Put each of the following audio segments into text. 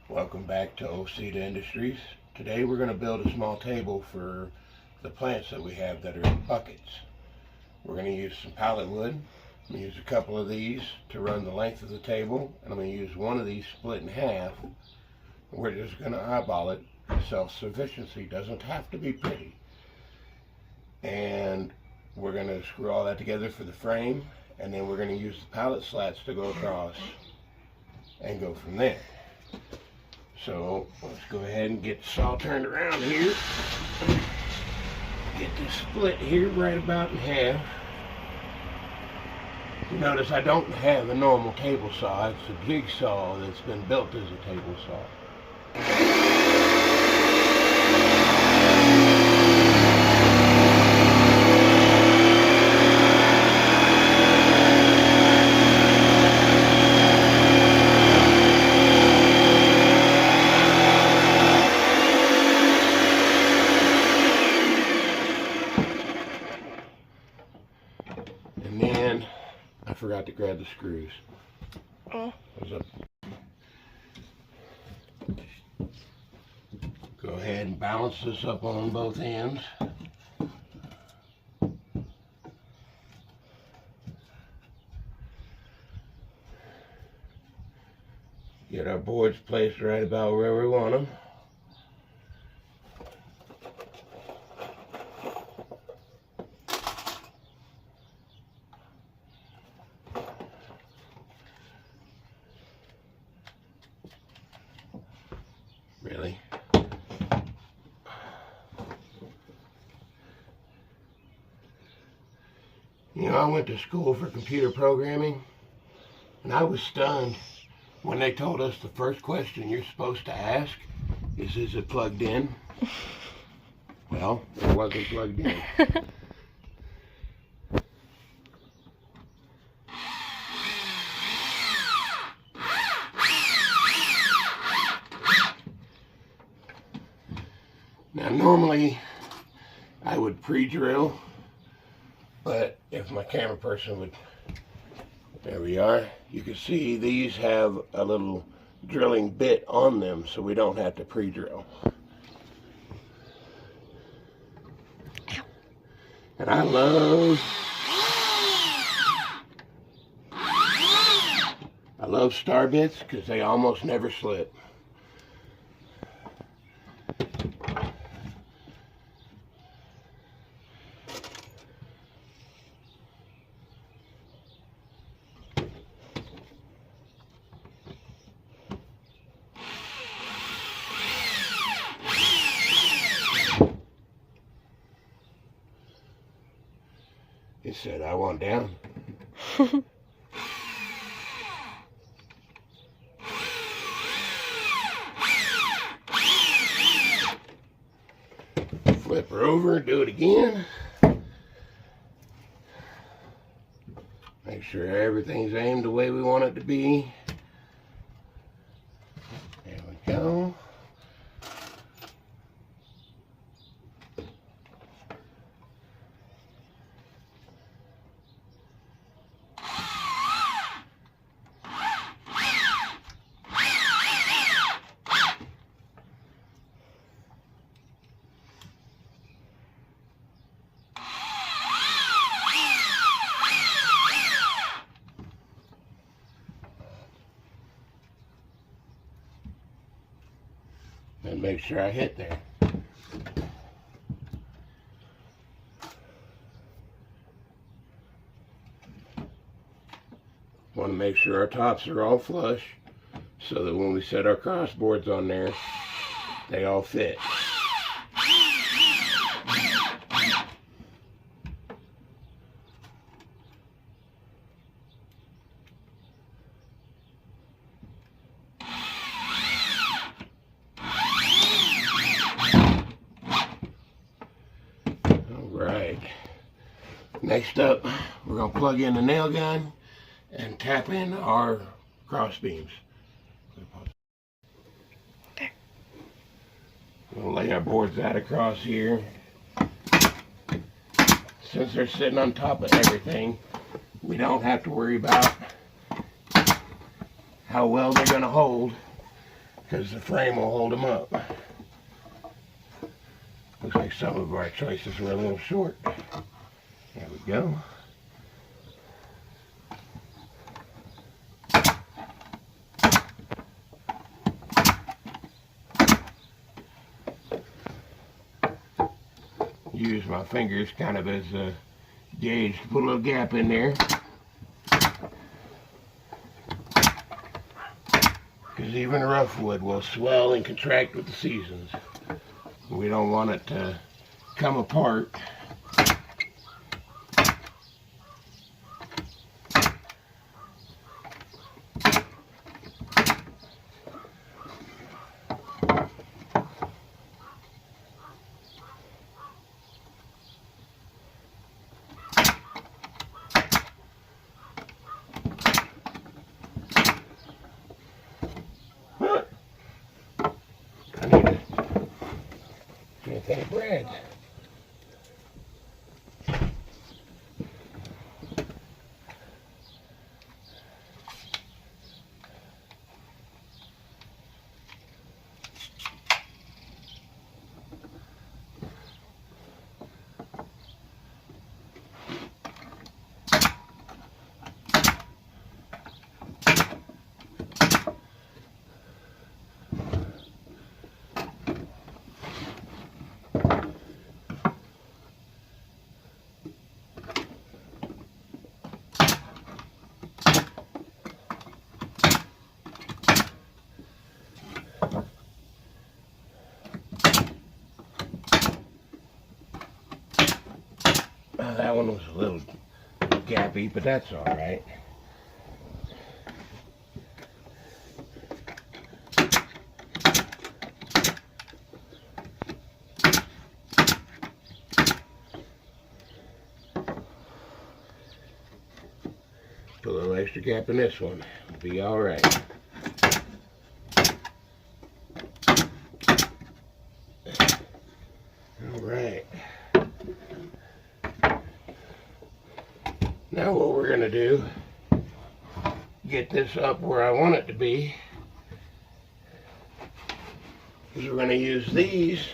Welcome back to OC Industries. Today we're going to build a small table for the plants that we have that are in buckets. We're going to use some pallet wood. I'm going to use a couple of these to run the length of the table, and I'm going to use one of these split in half. We're just going to eyeball it. Self-sufficiency doesn't have to be pretty. And we're going to screw all that together for the frame, and then we're going to use the pallet slats to go across and go from there. So let's go ahead and get this all turned around here. Get this split here right about in half. You notice I don't have a normal table saw. It's a jigsaw that's been built as a table saw. And then I forgot to grab the screws. Go ahead and balance this up on both ends. Get our boards placed right about where we want them. Really? You know, I went to school for computer programming, and I was stunned when they told us the first question you're supposed to ask is it plugged in? Well, it wasn't plugged in. Now, normally I would pre-drill, but if my camera person would, there we are. You can see these have a little drilling bit on them, so we don't have to pre-drill. And I love star bits because they almost never slip. It said, I want down. Flip her over, do it again. Make sure everything's aimed the way we want it to be. There we go. And make sure I hit there. Want to make sure our tops are all flush so that when we set our crossboards on there, they all fit. Next up, we're going to plug in the nail gun and tap in our cross beams. There. We'll lay our boards out across here. Since they're sitting on top of everything, we don't have to worry about how well they're going to hold because the frame will hold them up. Looks like some of our choices were a little short. There we go. Use my fingers kind of as a gauge to put a little gap in there. Because even rough wood will swell and contract with the seasons. We don't want it to come apart. I need to get that bread. That one was a little gappy, but that's all right. Put a little extra gap in this one. It'll be all right. All right. Now what we're going to do, get this up where I want it to be, is we're going to use these.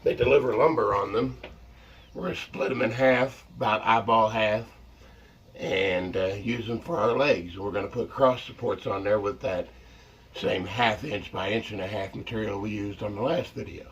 They deliver lumber on them. We're going to split them in half, about eyeball half, and use them for our legs. We're going to put cross supports on there with that same 1/2 inch by 1.5 inch material we used on the last video.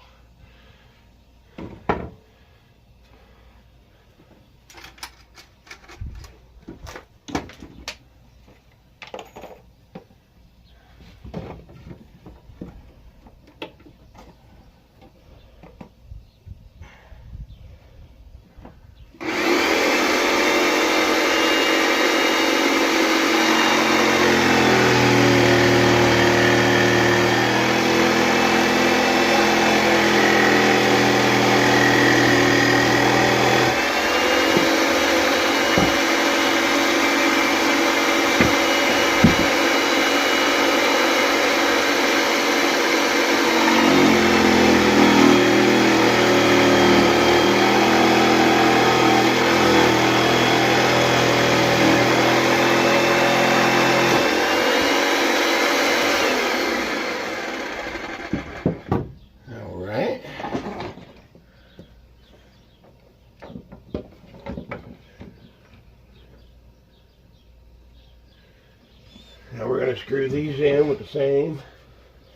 Now we're going to screw these in with the same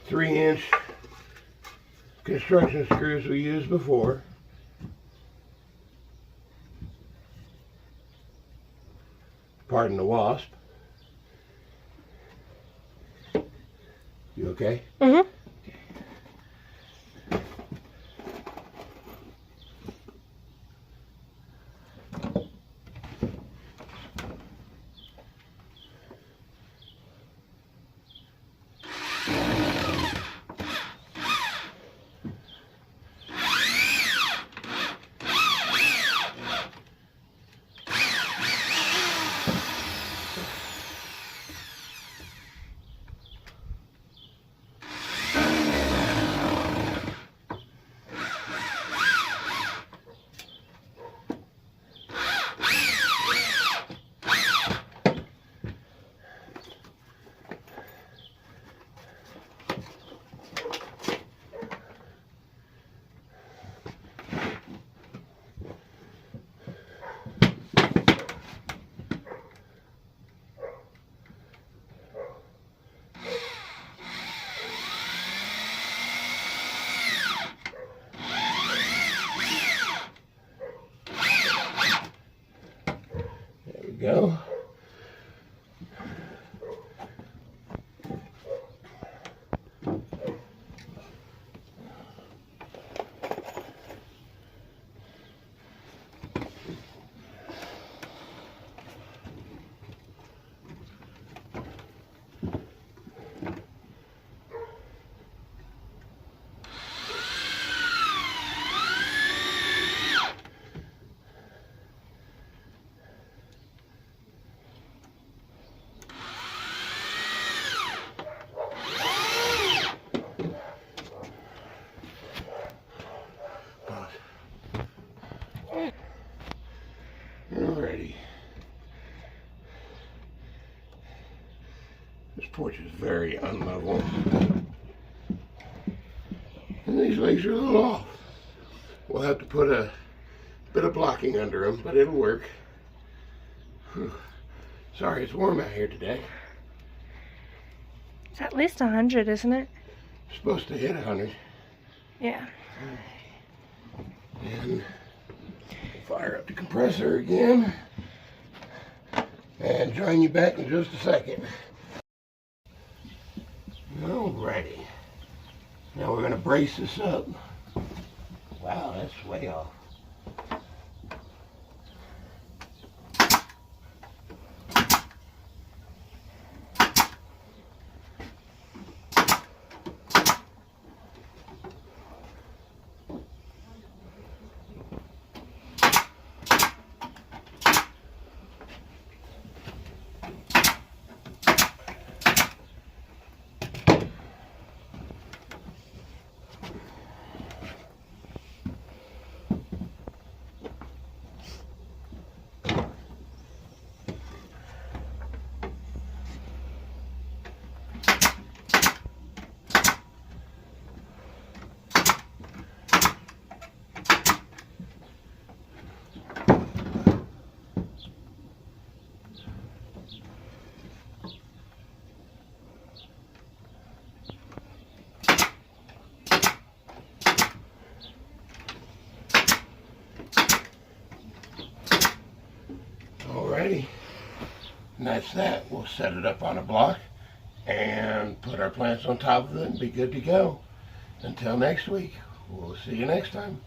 3-inch construction screws we used before. Pardon the wasp. You okay? Mm-hmm. go. Alrighty. This porch is very unlevel. And these legs are a little off. We'll have to put a bit of blocking under them, but it'll work. Sorry, it's warm out here today. It's at least 100, isn't it? It's supposed to hit 100. Yeah. And fire up the compressor again. And join you back in just a second. Alrighty. Now we're going to brace this up. Wow, that's way off. Alrighty, and that's that. We'll set it up on a block and put our plants on top of it and be good to go. Until next week, we'll see you next time.